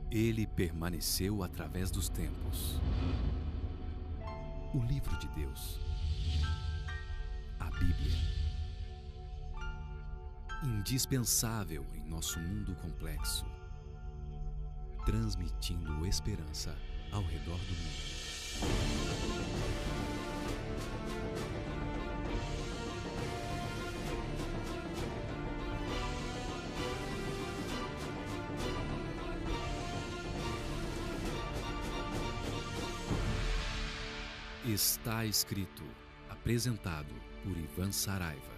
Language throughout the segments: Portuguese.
Ele permaneceu através dos tempos. O livro de Deus, a Bíblia, indispensável em nosso mundo complexo, transmitindo esperança ao redor do mundo. Está escrito, apresentado por Ivan Saraiva.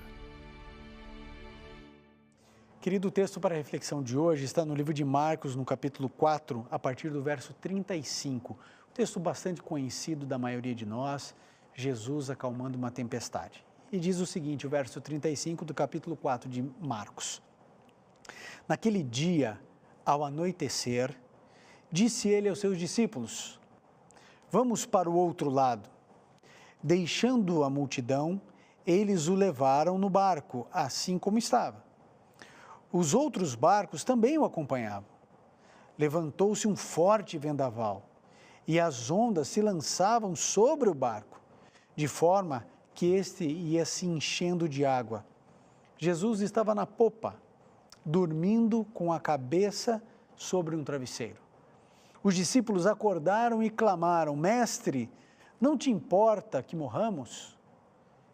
Querido, o texto para a reflexão de hoje está no livro de Marcos, no capítulo 4, a partir do verso 35. Um texto bastante conhecido da maioria de nós, Jesus acalmando uma tempestade. E diz o seguinte, o verso 35 do capítulo 4 de Marcos. Naquele dia, ao anoitecer, disse ele aos seus discípulos: vamos para o outro lado. Deixando a multidão, eles o levaram no barco, assim como estava. Os outros barcos também o acompanhavam. Levantou-se um forte vendaval, e as ondas se lançavam sobre o barco, de forma que este ia se enchendo de água. Jesus estava na popa, dormindo com a cabeça sobre um travesseiro. Os discípulos acordaram e clamaram: Mestre, não te importa que morramos?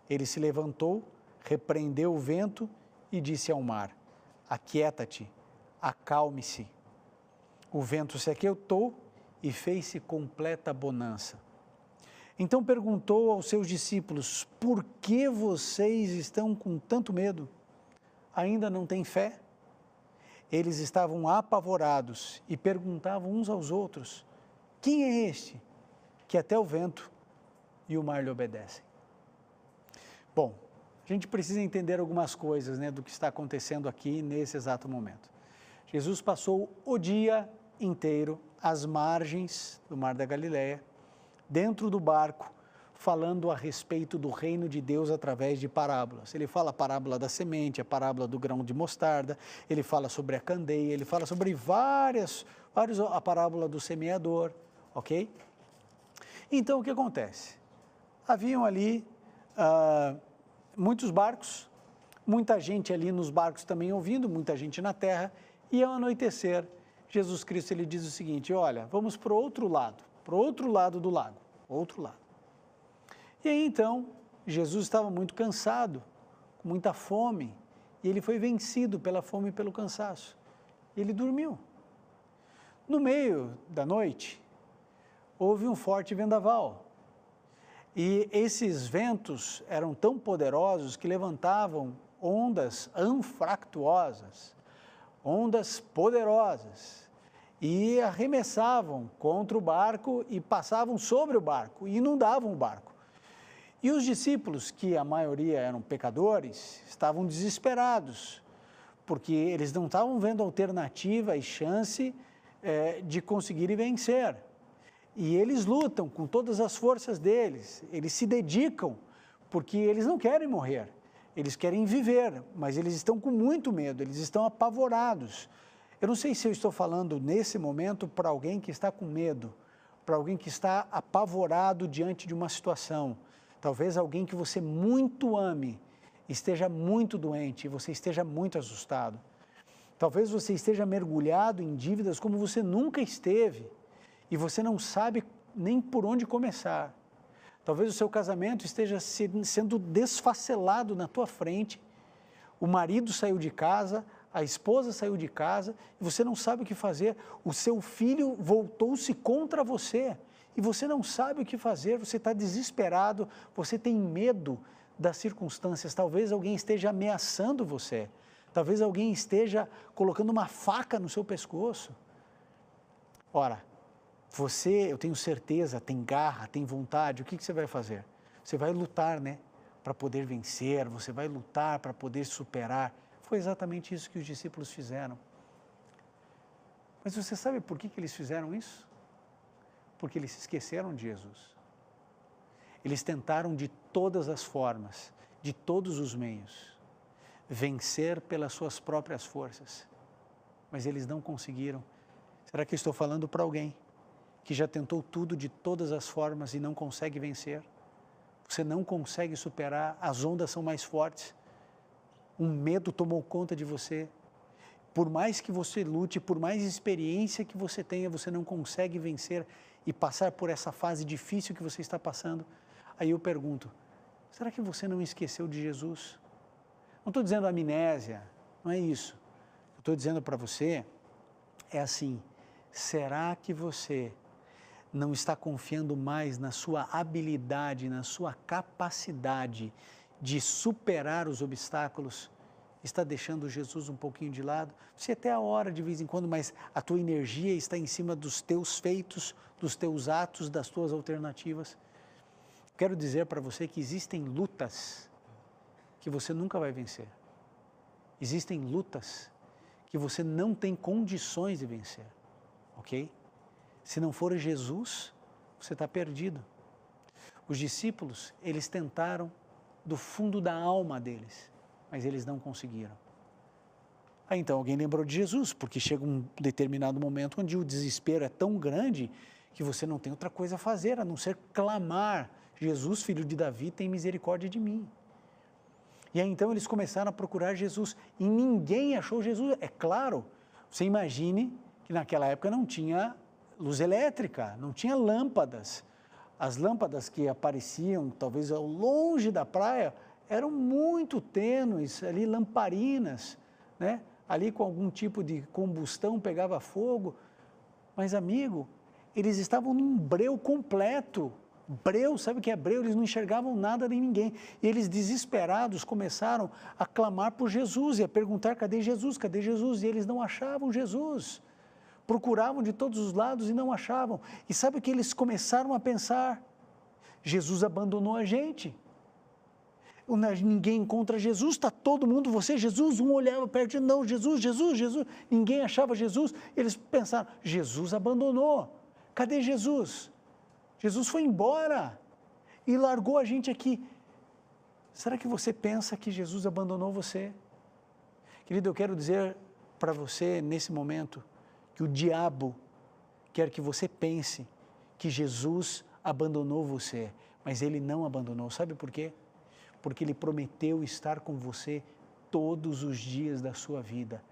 Ele se levantou, repreendeu o vento e disse ao mar: aquieta-te, acalme-se. O vento se aquietou e fez-se completa bonança. Então perguntou aos seus discípulos: por que vocês estão com tanto medo? Ainda não têm fé? Eles estavam apavorados e perguntavam uns aos outros: quem é este que até o vento e o mar lhe obedecem? Bom, a gente precisa entender algumas coisas, do que está acontecendo aqui nesse exato momento. Jesus passou o dia inteiro às margens do Mar da Galileia, dentro do barco, falando a respeito do reino de Deus através de parábolas. Ele fala a parábola da semente, a parábola do grão de mostarda, ele fala sobre a candeia, ele fala sobre a parábola do semeador, ok? Então, o que acontece? Haviam ali muitos barcos, muita gente ali nos barcos também ouvindo, muita gente na terra, e ao anoitecer, Jesus Cristo ele diz o seguinte: olha, vamos para o outro lado do lago, outro lado. E aí então, Jesus estava muito cansado, com muita fome, e ele foi vencido pela fome e pelo cansaço. Ele dormiu. No meio da noite, houve um forte vendaval. E esses ventos eram tão poderosos que levantavam ondas anfractuosas, ondas poderosas, e arremessavam contra o barco e passavam sobre o barco e inundavam o barco. E os discípulos, que a maioria eram pecadores, estavam desesperados, porque eles não estavam vendo alternativa e chance de conseguirem vencer. E eles lutam com todas as forças deles, eles se dedicam, porque eles não querem morrer, eles querem viver, mas eles estão com muito medo, eles estão apavorados. Eu não sei se eu estou falando nesse momento para alguém que está com medo, para alguém que está apavorado diante de uma situação. Talvez alguém que você muito ame esteja muito doente e você esteja muito assustado. Talvez você esteja mergulhado em dívidas como você nunca esteve e você não sabe nem por onde começar. Talvez o seu casamento esteja sendo desfacelado na tua frente, o marido saiu de casa, a esposa saiu de casa e você não sabe o que fazer, o seu filho voltou-se contra você e você não sabe o que fazer, você está desesperado, você tem medo das circunstâncias, talvez alguém esteja ameaçando você, talvez alguém esteja colocando uma faca no seu pescoço. Ora, você, eu tenho certeza, tem garra, tem vontade, o que você vai fazer? Você vai lutar, para poder vencer, você vai lutar para poder superar. Foi exatamente isso que os discípulos fizeram. Mas você sabe por que eles fizeram isso? Porque eles se esqueceram de Jesus. Eles tentaram de todas as formas, de todos os meios, vencer pelas suas próprias forças, mas eles não conseguiram. Será que eu estou falando para alguém que já tentou tudo de todas as formas e não consegue vencer? Você não consegue superar, as ondas são mais fortes. Um medo tomou conta de você. Por mais que você lute, por mais experiência que você tenha, você não consegue vencer e passar por essa fase difícil que você está passando. Aí eu pergunto, será que você não esqueceu de Jesus? Não estou dizendo amnésia, não é isso. Eu estou dizendo para você, é assim, será que você não está confiando mais na sua habilidade, na sua capacidade de superar os obstáculos? Está deixando Jesus um pouquinho de lado? Você até a hora de vez em quando, mas a tua energia está em cima dos teus feitos, dos teus atos, das tuas alternativas. Quero dizer para você que existem lutas que você nunca vai vencer. Existem lutas que você não tem condições de vencer, ok? Se não for Jesus, você está perdido. Os discípulos, eles tentaram do fundo da alma deles, mas eles não conseguiram. Aí então alguém lembrou de Jesus, porque chega um determinado momento onde o desespero é tão grande que você não tem outra coisa a fazer, a não ser clamar, Jesus, filho de Davi, tem misericórdia de mim. E aí então eles começaram a procurar Jesus e ninguém achou Jesus. É claro, você imagine que naquela época não tinha luz elétrica, não tinha lâmpadas. As lâmpadas que apareciam, talvez ao longe da praia, eram muito tênues, ali lamparinas, né? Ali com algum tipo de combustão pegava fogo. Mas amigo, eles estavam num breu completo. Breu, sabe o que é breu? Eles não enxergavam nada nem ninguém. E eles desesperados começaram a clamar por Jesus e a perguntar, cadê Jesus, cadê Jesus? E eles não achavam Jesus. Procuravam de todos os lados e não achavam. E sabe o que eles começaram a pensar? Jesus abandonou a gente. Ninguém encontra Jesus, está todo mundo, você, Jesus, um olhava perto, não, Jesus, Jesus, Jesus, ninguém achava Jesus. Eles pensaram, Jesus abandonou, cadê Jesus? Jesus foi embora e largou a gente aqui. Será que você pensa que Jesus abandonou você? Querido, eu quero dizer para você nesse momento que o diabo quer que você pense que Jesus abandonou você, mas ele não abandonou. Sabe por quê? Porque ele prometeu estar com você todos os dias da sua vida.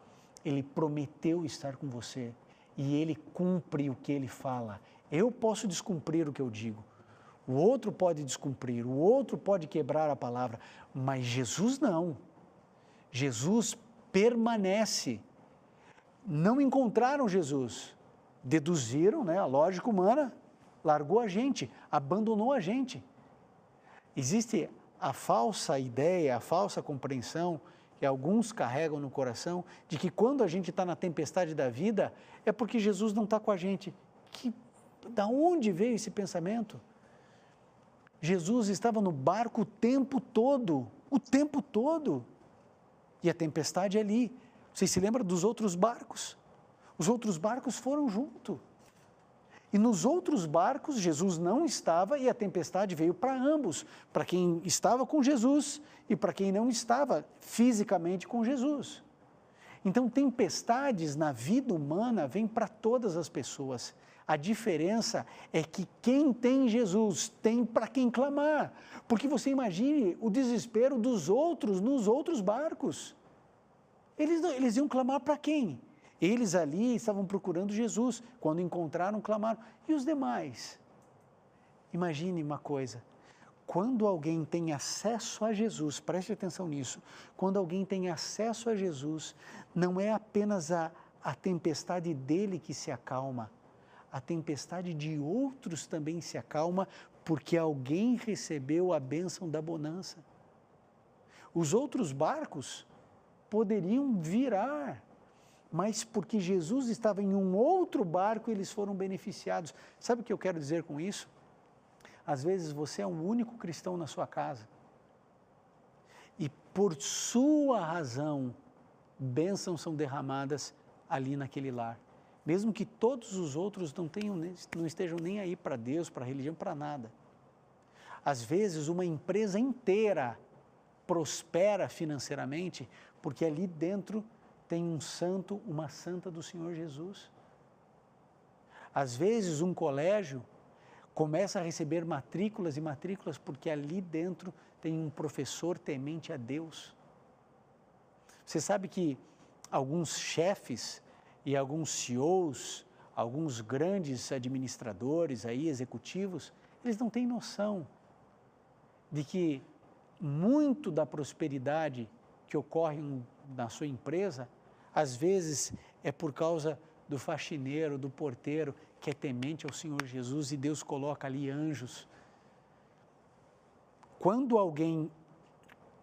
Ele prometeu estar com você e ele cumpre o que ele fala. Eu posso descumprir o que eu digo, o outro pode descumprir, o outro pode quebrar a palavra, mas Jesus não. Jesus permanece. Não encontraram Jesus, deduziram, né, a lógica humana, largou a gente, abandonou a gente. Existe a falsa ideia, a falsa compreensão que alguns carregam no coração de que quando a gente está na tempestade da vida é porque Jesus não está com a gente. Da onde veio esse pensamento? Jesus estava no barco o tempo todo, e a tempestade é ali. Vocês se lembram dos outros barcos? Os outros barcos foram junto. E nos outros barcos, Jesus não estava e a tempestade veio para ambos, para quem estava com Jesus e para quem não estava fisicamente com Jesus. Então, tempestades na vida humana vêm para todas as pessoas. A diferença é que quem tem Jesus tem para quem clamar. Porque você imagine o desespero dos outros nos outros barcos. Eles iam clamar para quem? Eles ali estavam procurando Jesus, quando encontraram, clamaram. E os demais? Imagine uma coisa, quando alguém tem acesso a Jesus, preste atenção nisso, quando alguém tem acesso a Jesus, não é apenas a tempestade dele que se acalma, a tempestade de outros também se acalma, porque alguém recebeu a bênção da bonança. Os outros barcos poderiam virar, mas porque Jesus estava em um outro barco, eles foram beneficiados. Sabe o que eu quero dizer com isso? Às vezes você é um único cristão na sua casa e por sua razão, bênçãos são derramadas ali naquele lar. Mesmo que todos os outros não estejam nem aí para Deus, para a religião, para nada. Às vezes uma empresa inteira prospera financeiramente porque ali dentro tem um santo, uma santa do Senhor Jesus. Às vezes, um colégio começa a receber matrículas e matrículas porque ali dentro tem um professor temente a Deus. Você sabe que alguns chefes e alguns CEOs, alguns grandes administradores aí, executivos, eles não têm noção de que muito da prosperidade que ocorre na sua empresa, às vezes é por causa do faxineiro, do porteiro, que é temente ao Senhor Jesus e Deus coloca ali anjos. Quando alguém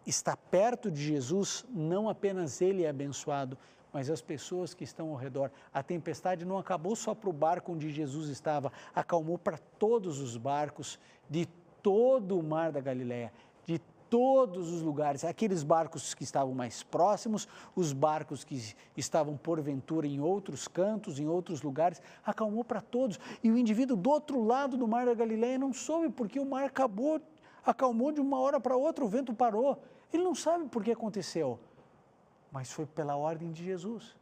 está perto de Jesus, não apenas ele é abençoado, mas as pessoas que estão ao redor. A tempestade não acabou só para o barco onde Jesus estava, acalmou para todos os barcos de todo o mar da Galileia, de todos os lugares, aqueles barcos que estavam mais próximos, os barcos que estavam porventura em outros cantos, em outros lugares, acalmou para todos. E o indivíduo do outro lado do mar da Galileia não soube porque o mar acalmou de uma hora para outra, o vento parou. Ele não sabe por que aconteceu, mas foi pela ordem de Jesus.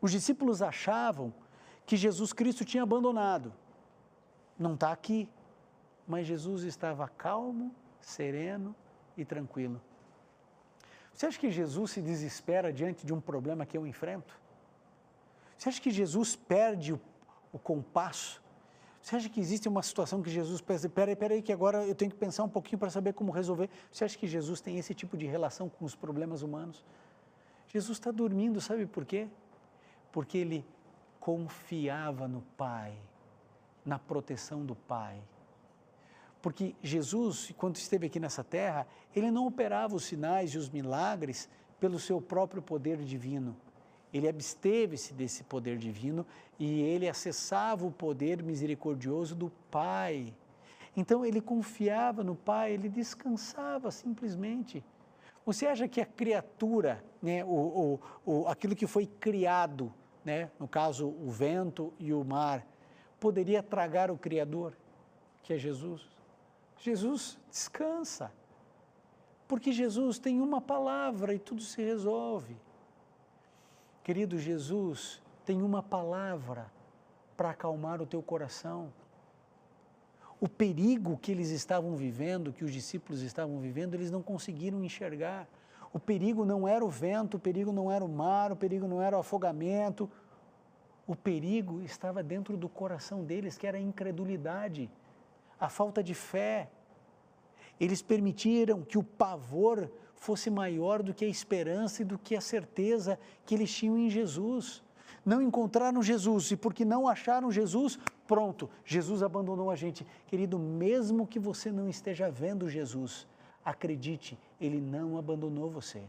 Os discípulos achavam que Jesus Cristo tinha abandonado. Não está aqui, mas Jesus estava calmo, sereno e tranquilo. Você acha que Jesus se desespera diante de um problema que eu enfrento? Você acha que Jesus perde o compasso? Você acha que existe uma situação que Jesus pensa, peraí, que agora eu tenho que pensar um pouquinho para saber como resolver? Você acha que Jesus tem esse tipo de relação com os problemas humanos? Jesus está dormindo, sabe por quê? Porque ele confiava no Pai, na proteção do Pai. Porque Jesus, quando esteve aqui nessa terra, ele não operava os sinais e os milagres pelo seu próprio poder divino. Ele absteve-se desse poder divino e ele acessava o poder misericordioso do Pai. Então ele confiava no Pai, ele descansava simplesmente. Você acha que a criatura, né, aquilo que foi criado, né, no caso o vento e o mar, poderia tragar o Criador, que é Jesus? Jesus descansa, porque Jesus tem uma palavra e tudo se resolve. Querido, Jesus tem uma palavra para acalmar o teu coração. O perigo que eles estavam vivendo, que os discípulos estavam vivendo, eles não conseguiram enxergar. O perigo não era o vento, o perigo não era o mar, o perigo não era o afogamento. O perigo estava dentro do coração deles, que era a incredulidade, a falta de fé. Eles permitiram que o pavor fosse maior do que a esperança e do que a certeza que eles tinham em Jesus. Não encontraram Jesus e porque não acharam Jesus, pronto, Jesus abandonou a gente. Querido, mesmo que você não esteja vendo Jesus, acredite, Ele não abandonou você.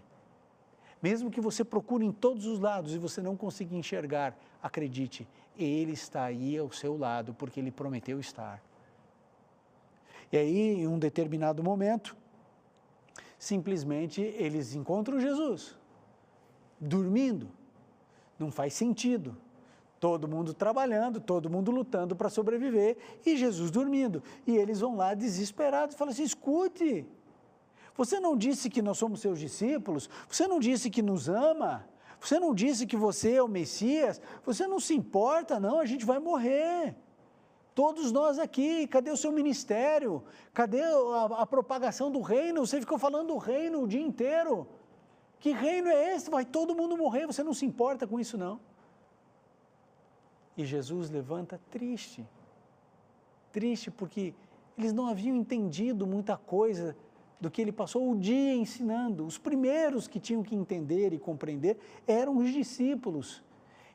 Mesmo que você procure em todos os lados e você não consiga enxergar, acredite, Ele está aí ao seu lado, porque Ele prometeu estar. E aí, em um determinado momento, simplesmente eles encontram Jesus, dormindo. Não faz sentido. Todo mundo trabalhando, todo mundo lutando para sobreviver e Jesus dormindo. E eles vão lá desesperados e falam assim, escute, você não disse que nós somos seus discípulos? Você não disse que nos ama? Você não disse que você é o Messias? Você não se importa, não, a gente vai morrer. Todos nós aqui, cadê o seu ministério? Cadê a propagação do reino? Você ficou falando do reino o dia inteiro. Que reino é esse? Vai todo mundo morrer, você não se importa com isso não. E Jesus levanta triste porque eles não haviam entendido muita coisa do que ele passou o dia ensinando. Os primeiros que tinham que entender e compreender eram os discípulos.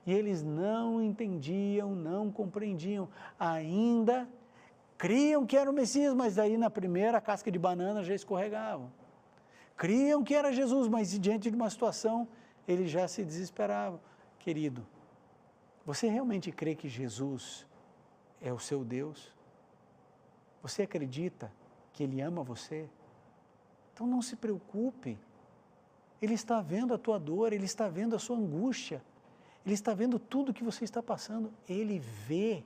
E eles não entendiam, não compreendiam, ainda criam que era o Messias, mas daí na primeira casca de banana já escorregavam. Criam que era Jesus, mas diante de uma situação, eles já se desesperavam. Querido, você realmente crê que Jesus é o seu Deus? Você acredita que Ele ama você? Então não se preocupe. Ele está vendo a tua dor, Ele está vendo a sua angústia. Ele está vendo tudo que você está passando. Ele vê.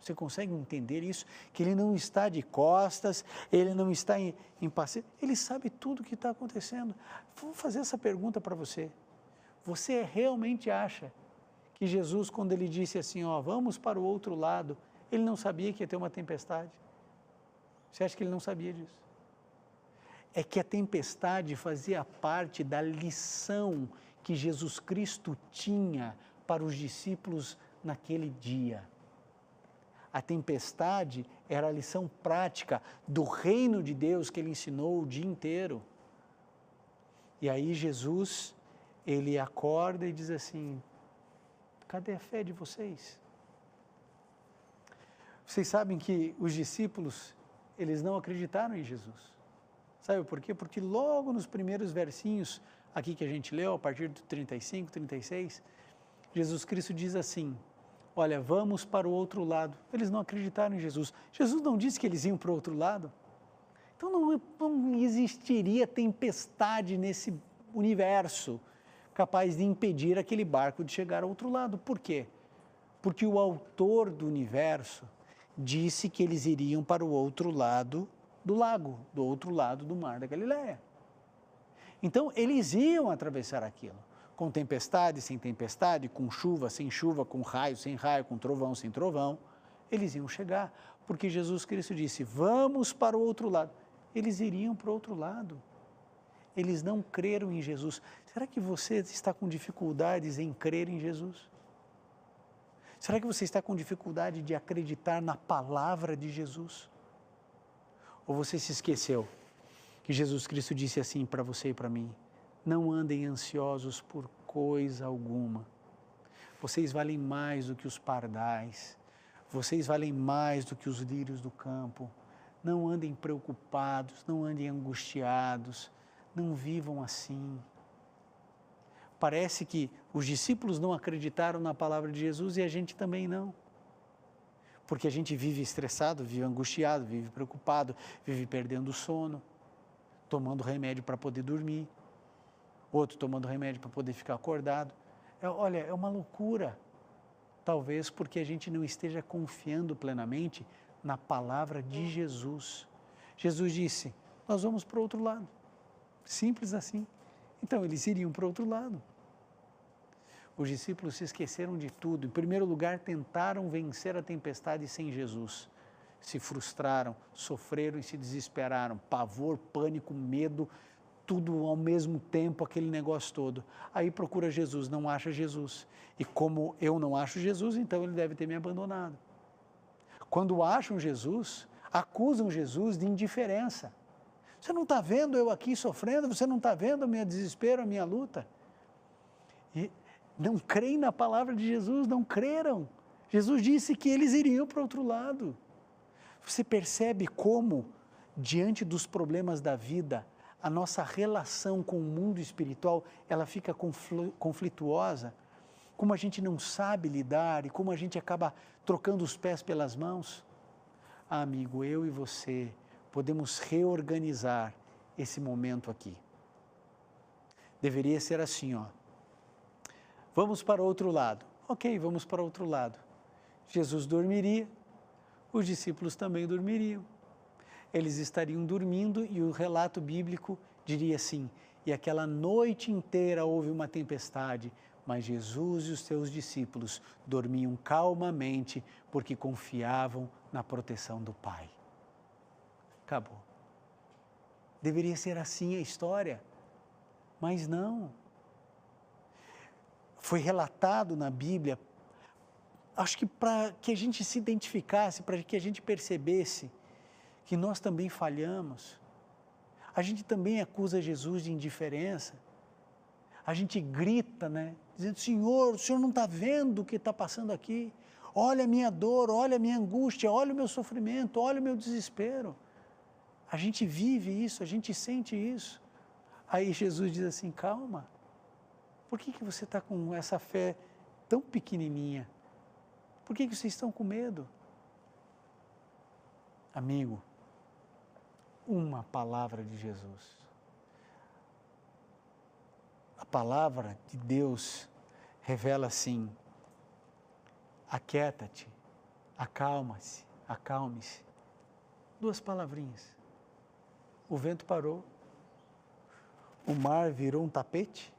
Você consegue entender isso? Que Ele não está de costas, Ele não está impaciente, Ele sabe tudo o que está acontecendo. Vou fazer essa pergunta para você. Você realmente acha que Jesus, quando ele disse assim, ó, vamos para o outro lado, ele não sabia que ia ter uma tempestade? Você acha que ele não sabia disso? É que a tempestade fazia parte da lição que Jesus Cristo tinha para os discípulos naquele dia. A tempestade era a lição prática do reino de Deus que ele ensinou o dia inteiro. E aí Jesus, ele acorda e diz assim, cadê a fé de vocês? Vocês sabem que os discípulos, eles não acreditaram em Jesus. Sabe por quê? Porque logo nos primeiros versinhos aqui que a gente leu, a partir do 35, 36, Jesus Cristo diz assim, olha, vamos para o outro lado. Eles não acreditaram em Jesus. Jesus não disse que eles iam para o outro lado. Então não existiria tempestade nesse universo capaz de impedir aquele barco de chegar ao outro lado. Por quê? Porque o autor do universo disse que eles iriam para o outro lado do lago, do outro lado do mar da Galileia. Então, eles iam atravessar aquilo, com tempestade, sem tempestade, com chuva, sem chuva, com raio, sem raio, com trovão, sem trovão, eles iam chegar, porque Jesus Cristo disse, vamos para o outro lado. Eles iriam para o outro lado. Eles não creram em Jesus. Será que você está com dificuldades em crer em Jesus? Será que você está com dificuldade de acreditar na palavra de Jesus? Ou você se esqueceu que Jesus Cristo disse assim para você e para mim, não andem ansiosos por coisa alguma. Vocês valem mais do que os pardais, vocês valem mais do que os lírios do campo. Não andem preocupados, não andem angustiados, não vivam assim. Parece que os discípulos não acreditaram na palavra de Jesus e a gente também não. Porque a gente vive estressado, vive angustiado, vive preocupado, vive perdendo o sono, tomando remédio para poder dormir, outro tomando remédio para poder ficar acordado. Olha, é uma loucura. Talvez porque a gente não esteja confiando plenamente na palavra de Jesus. Jesus disse, nós vamos para o outro lado. Simples assim. Então, eles iriam para o outro lado. Os discípulos se esqueceram de tudo. Em primeiro lugar, tentaram vencer a tempestade sem Jesus. Se frustraram, sofreram e se desesperaram. Pavor, pânico, medo, tudo ao mesmo tempo, aquele negócio todo. Aí procura Jesus, não acha Jesus. E como eu não acho Jesus, então ele deve ter me abandonado. Quando acham Jesus, acusam Jesus de indiferença. Você não está vendo eu aqui sofrendo? Você não está vendo o meu desespero, a minha luta? E não creem na palavra de Jesus, não creram. Jesus disse que eles iriam para o outro lado. Você percebe como, diante dos problemas da vida, a nossa relação com o mundo espiritual, ela fica conflituosa? Como a gente não sabe lidar e como a gente acaba trocando os pés pelas mãos? Ah, amigo, eu e você podemos reorganizar esse momento aqui. Deveria ser assim, ó. Vamos para o outro lado. Ok, vamos para o outro lado. Jesus dormiria, os discípulos também dormiriam. Eles estariam dormindo e o relato bíblico diria assim, e aquela noite inteira houve uma tempestade, mas Jesus e os seus discípulos dormiam calmamente porque confiavam na proteção do Pai. Acabou. Deveria ser assim a história, mas não. Foi relatado na Bíblia, acho que para que a gente se identificasse, para que a gente percebesse que nós também falhamos. A gente também acusa Jesus de indiferença. A gente grita, né? Dizendo, Senhor, o Senhor não está vendo o que está passando aqui? Olha a minha dor, olha a minha angústia, olha o meu sofrimento, olha o meu desespero. A gente vive isso, a gente sente isso. Aí Jesus diz assim, calma, por que você está com essa fé tão pequenininha? Por que vocês estão com medo? Amigo, uma palavra de Jesus. A palavra de Deus revela assim, aquieta-te, acalma-se, acalme-se. Duas palavrinhas. O vento parou, o mar virou um tapete,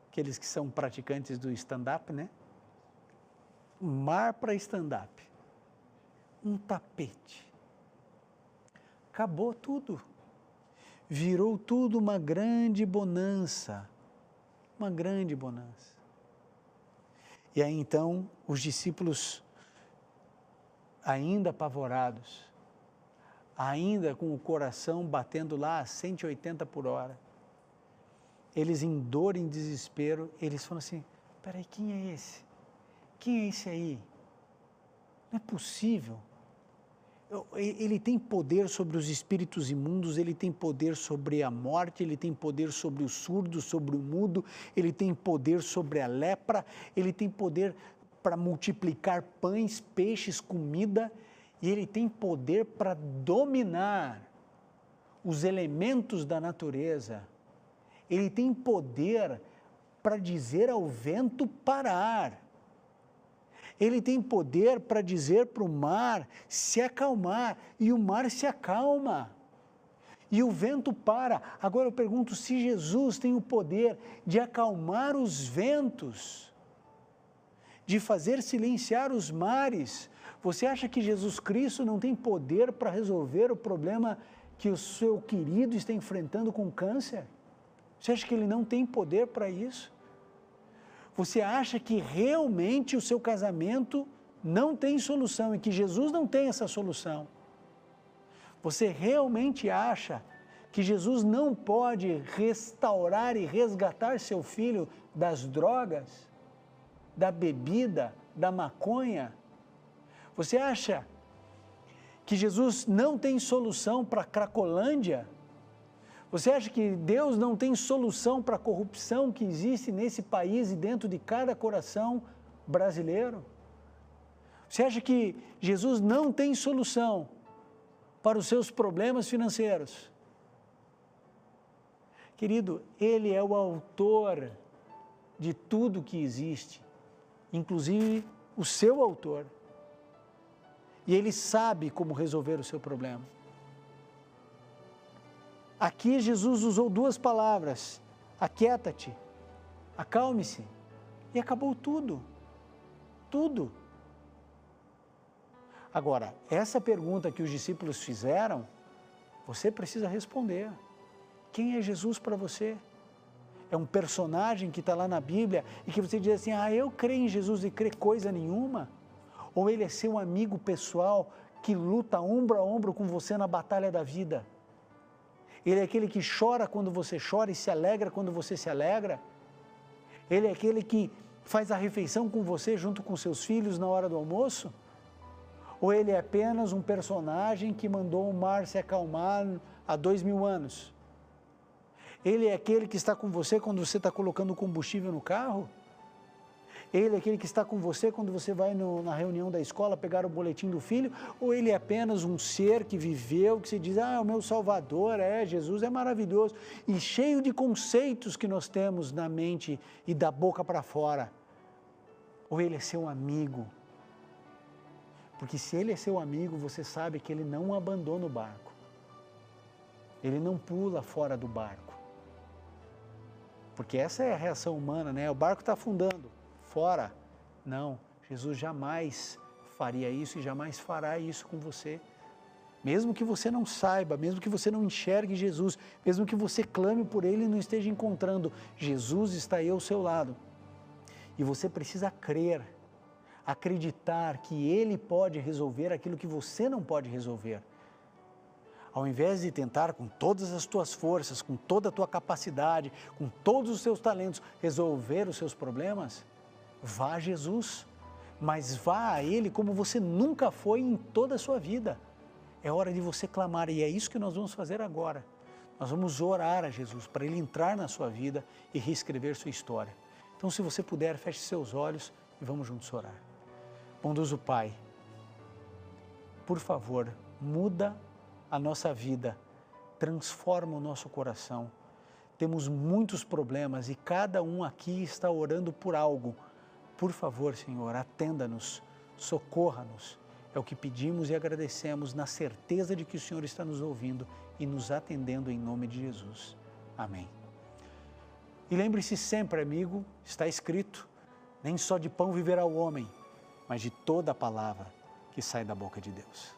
aqueles que são praticantes do stand-up, né? mar para stand-up, um tapete. Acabou tudo. Virou tudo uma grande bonança. Uma grande bonança. E aí então os discípulos, ainda apavorados, ainda com o coração batendo lá a 180 por hora, eles em dor, em desespero, eles falam assim, peraí, quem é esse? Quem é esse aí? Não é possível. Ele tem poder sobre os espíritos imundos, ele tem poder sobre a morte, ele tem poder sobre o surdo, sobre o mudo, ele tem poder sobre a lepra, ele tem poder para multiplicar pães, peixes, comida, e ele tem poder para dominar os elementos da natureza. Ele tem poder para dizer ao vento parar. Ele tem poder para dizer para o mar se acalmar, e o mar se acalma, e o vento para. Agora eu pergunto, se Jesus tem o poder de acalmar os ventos, de fazer silenciar os mares, você acha que Jesus Cristo não tem poder para resolver o problema que o seu querido está enfrentando com câncer? Você acha que ele não tem poder para isso? Você acha que realmente o seu casamento não tem solução e que Jesus não tem essa solução? Você realmente acha que Jesus não pode restaurar e resgatar seu filho das drogas, da bebida, da maconha? Você acha que Jesus não tem solução para a Cracolândia? Você acha que Deus não tem solução para a corrupção que existe nesse país e dentro de cada coração brasileiro? Você acha que Jesus não tem solução para os seus problemas financeiros? Querido, Ele é o autor de tudo que existe, inclusive o seu autor. E Ele sabe como resolver o seu problema. Aqui Jesus usou duas palavras, aquieta-te, acalme-se, e acabou tudo, tudo. Agora, essa pergunta que os discípulos fizeram, você precisa responder. Quem é Jesus para você? É um personagem que está lá na Bíblia e que você diz assim, eu creio em Jesus e creio coisa nenhuma? Ou ele é seu amigo pessoal que luta ombro a ombro com você na batalha da vida? Ele é aquele que chora quando você chora e se alegra quando você se alegra? Ele é aquele que faz a refeição com você junto com seus filhos na hora do almoço? Ou ele é apenas um personagem que mandou o mar se acalmar há 2000 anos? Ele é aquele que está com você quando você está colocando combustível no carro? Ele é aquele que está com você quando você vai na reunião da escola pegar o boletim do filho? Ou ele é apenas um ser que viveu, que se diz, é o meu Salvador, Jesus é maravilhoso, e cheio de conceitos que nós temos na mente e da boca para fora? Ou ele é seu amigo? Porque se ele é seu amigo, você sabe que ele não abandona o barco. Ele não pula fora do barco. Porque essa é a reação humana, né? O barco está afundando. Fora. Não, Jesus jamais faria isso e jamais fará isso com você. Mesmo que você não saiba, mesmo que você não enxergue Jesus, mesmo que você clame por Ele e não esteja encontrando, Jesus está aí ao seu lado. E você precisa crer, acreditar que Ele pode resolver aquilo que você não pode resolver. Ao invés de tentar com todas as tuas forças, com toda a tua capacidade, com todos os seus talentos, resolver os seus problemas, vá a Jesus, mas vá a Ele como você nunca foi em toda a sua vida. É hora de você clamar e é isso que nós vamos fazer agora. Nós vamos orar a Jesus para Ele entrar na sua vida e reescrever sua história. Então, se você puder, feche seus olhos e vamos juntos orar. Bondoso Pai, por favor, muda a nossa vida, transforma o nosso coração. Temos muitos problemas e cada um aqui está orando por algo. Por favor, Senhor, atenda-nos, socorra-nos. É o que pedimos e agradecemos na certeza de que o Senhor está nos ouvindo e nos atendendo em nome de Jesus. Amém. E lembre-se sempre, amigo, está escrito, nem só de pão viverá o homem, mas de toda a palavra que sai da boca de Deus.